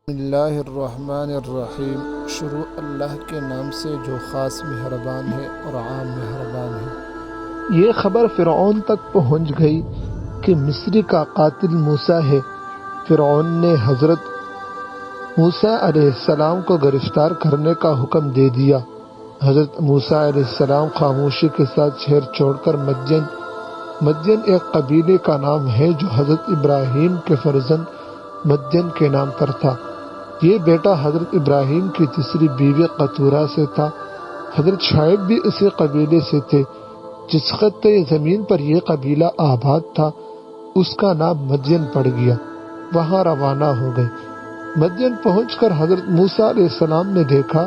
بسم اللہ الرحمن الرحیم۔ شروع اللہ کے نام سے جو خاص مہربان ہے اور عام مہربان ہے۔ یہ خبر فرعون تک پہنچ گئی کہ مصری کا قاتل موسیٰ ہے۔ فرعون نے حضرت موسیٰ علیہ السلام کو گرفتار کرنے کا حکم دے دیا۔ حضرت موسیٰ علیہ السلام خاموشی کے ساتھ شہر چھوڑ کر مدین ایک قبیلے کا نام ہے جو حضرت ابراہیم کے فرزند مدین کے نام پر تھا۔ یہ بیٹا حضرت ابراہیم کی تیسری بیوی قطورہ سے تھا۔ حضرت شعیب بھی اسی قبیلے سے تھے۔ جس خطے زمین پر یہ قبیلہ آباد تھا اس کا نام مدین پڑ گیا۔ وہاں روانہ ہو گئے۔ مدین پہنچ کر حضرت موسیٰ علیہ السلام نے دیکھا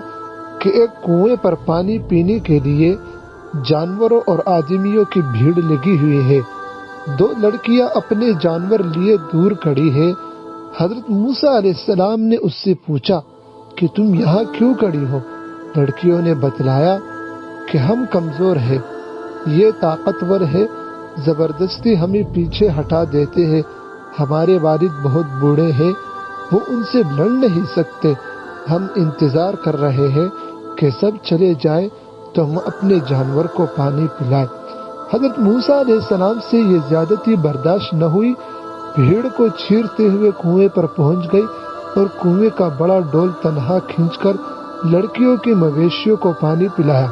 کہ ایک کنویں پر پانی پینے کے لیے جانوروں اور آدمیوں کی بھیڑ لگی ہوئی ہے۔ دو لڑکیاں اپنے جانور لیے دور کھڑی ہے۔ حضرت موسیٰ علیہ السلام نے اس سے پوچھا کہ تم یہاں کیوں کھڑی ہو؟ لڑکیوں نے بتلایا کہ ہم کمزور ہیں، یہ طاقتور ہے، زبردستی ہمیں پیچھے ہٹا دیتے ہیں۔ ہمارے والد بہت بوڑھے ہیں، وہ ان سے لڑ نہیں سکتے۔ ہم انتظار کر رہے ہیں کہ سب چلے جائیں تو ہم اپنے جانور کو پانی پلائیں۔ حضرت موسیٰ علیہ السلام سے یہ زیادتی برداشت نہ ہوئی۔ بھیڑ کو چیرتے ہوئے کنویں پر پہنچ گئی اور کنویں کا بڑا ڈول تنہا کھینچ کر لڑکیوں کے مویشیوں کو پانی پلایا۔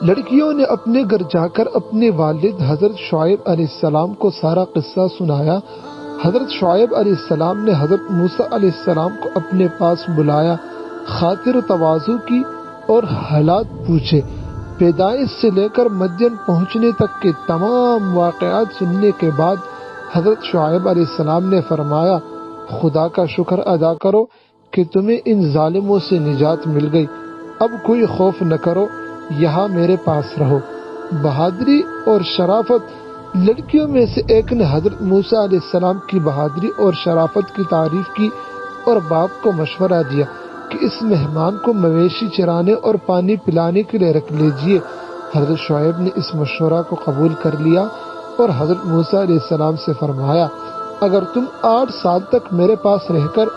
لڑکیوں نے اپنے گھر جا کر اپنے والد حضرت شعیب علیہ السلام کو سارا قصہ سنایا۔ حضرت شعیب علیہ السلام نے حضرت موسیٰ علیہ السلام کو اپنے پاس بلایا، خاطر و تواضع کی اور حالات پوچھے۔ پیدائش سے لے کر مدین پہنچنے تک کے تمام واقعات سننے کے بعد حضرت شعیب علیہ السلام نے فرمایا، خدا کا شکر ادا کرو کہ تمہیں ان ظالموں سے نجات مل گئی۔ اب کوئی خوف نہ کرو، یہاں میرے پاس رہو۔ بہادری اور شرافت۔ لڑکیوں میں سے ایک نے حضرت موسیٰ علیہ السلام کی بہادری اور شرافت کی تعریف کی اور باپ کو مشورہ دیا کہ اس مہمان کو مویشی چرانے اور پانی پلانے کے لیے رکھ لیجیے۔ حضرت شعیب نے اس مشورہ کو قبول کر لیا اور حضرت موسیٰ علیہ السلام سے فرمایا، اگر تم 8 سال تک میرے پاس رہ کر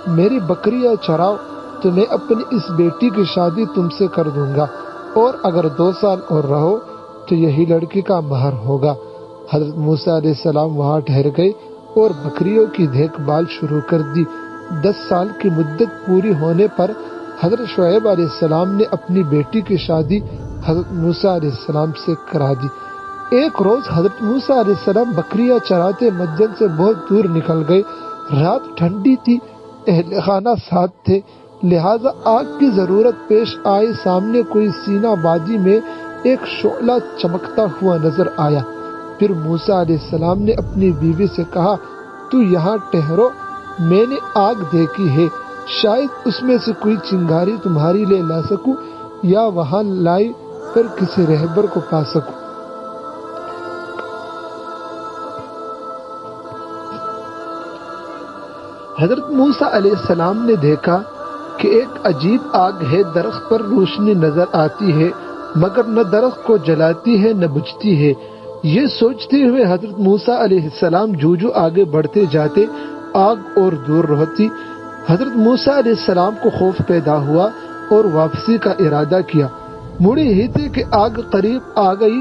میری بکریاں چراؤ تو میں اپنی اس بیٹی کی شادی تم سے کر دوں گا، اور اگر 2 سال اور رہو تو یہی لڑکی کا مہر ہوگا۔ حضرت موسیٰ علیہ السلام وہاں ٹھہر گئے اور بکریوں کی دیکھ بھال شروع کر دی۔ 10 سال کی مدت پوری ہونے پر حضرت شعیب علیہ السلام نے اپنی بیٹی کی شادی حضرت موسیٰ علیہ السلام سے کرا دی۔ ایک روز حضرت موسیٰ علیہ السلام بکریاں چراتے مدین سے بہت دور نکل گئے۔ رات ٹھنڈی تھی، اہل خانہ ساتھ تھے، لہٰذا آگ کی ضرورت پیش آئی۔ سامنے کوئی سینا وادی میں ایک شعلہ چمکتا ہوا نظر آیا۔ پھر موسیٰ علیہ السلام نے اپنی بیوی سے کہا، تو یہاں ٹھہرو، میں نے آگ دیکھی ہے، شاید اس میں سے کوئی چنگاری تمہاری لیے لا سکوں یا وہاں لائی پر کسی رہبر کو پا سکوں۔ حضرت موسیٰ علیہ السلام نے دیکھا کہ ایک عجیب آگ ہے، درخت پر روشنی نظر آتی ہے مگر نہ درخت کو جلاتی ہے نہ بجھتی ہے۔ یہ سوچتے ہوئے حضرت موسیٰ علیہ السلام جو آگے بڑھتے جاتے آگ اور دور رہتی۔ حضرت موسیٰ علیہ السلام کو خوف پیدا ہوا اور واپسی کا ارادہ کیا۔ مڑے ہی تھے کہ آگ قریب آ گئی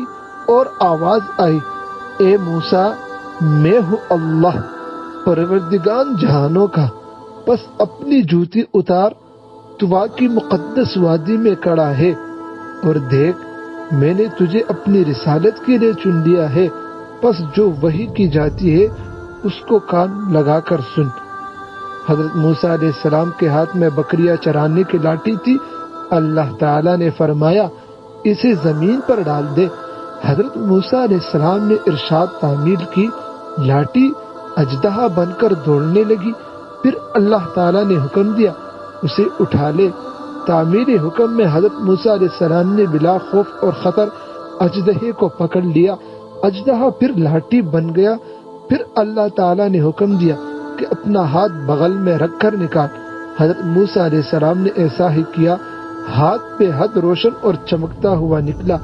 اور آواز آئی، اے موسیٰ، میں ہوں اللہ، پروردگان جہانوں کا، بس اپنی جوتی اتار، طوا کی مقدس وادی میں کھڑا ہے، اور دیکھ میں نے تجھے اپنی رسالت کے لیے چن لیا ہے، بس جو وحی کی جاتی ہے اس کو کان لگا کر سن۔ حضرت موسیٰ علیہ السلام کے ہاتھ میں بکریاں چرانے کی لاٹھی تھی۔ اللہ تعالیٰ نے فرمایا، اسے زمین پر ڈال دے۔ حضرت موسیٰ علیہ السلام نے ارشاد تعمیل کی، لاٹھی اژدہا بن کر دوڑنے لگی۔ پھر اللہ تعالیٰ نے حکم دیا، اسے اٹھا لے۔ تعمیل حکم میں حضرت موسیٰ علیہ السلام نے بلا خوف اور خطر اژدہے کو پکڑ لیا۔ اژدہا پھر لاٹھی بن گیا۔ پھر اللہ تعالیٰ نے حکم دیا کہ اپنا ہاتھ بغل میں رکھ کر نکال۔ حضرت موسیٰ علیہ السلام نے ایسا ہی کیا، ہاتھ بے حد روشن اور چمکتا ہوا نکلا۔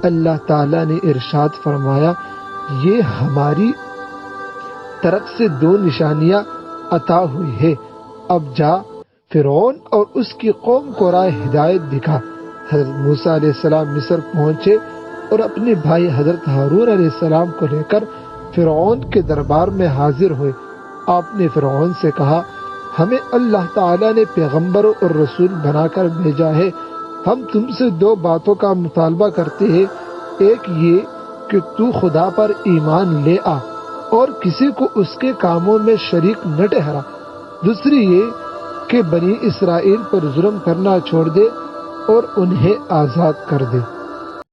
اللہ تعالیٰ نے ارشاد فرمایا، یہ ہماری طرف سے 2 نشانیاں عطا ہوئی ہے۔ اب جا فرعون اور اس کی قوم کو راہ ہدایت دکھا۔ حضرت موسیٰ علیہ السلام مصر پہنچے اور اپنے بھائی حضرت ہارون علیہ السلام کو لے کر فرعون کے دربار میں حاضر ہوئے۔ آپ نے فرعون سے کہا، ہمیں اللہ تعالیٰ نے پیغمبر اور رسول بنا کر بھیجا ہے، ہم تم سے 2 باتوں کا مطالبہ کرتے ہیں، ایک یہ کہ تو خدا پر ایمان لے آ اور کسی کو اس کے کاموں میں شریک نہ ٹھہرا، دوسری یہ کہ بنی اسرائیل پر ظلم کرنا چھوڑ دے اور انہیں آزاد کر دے۔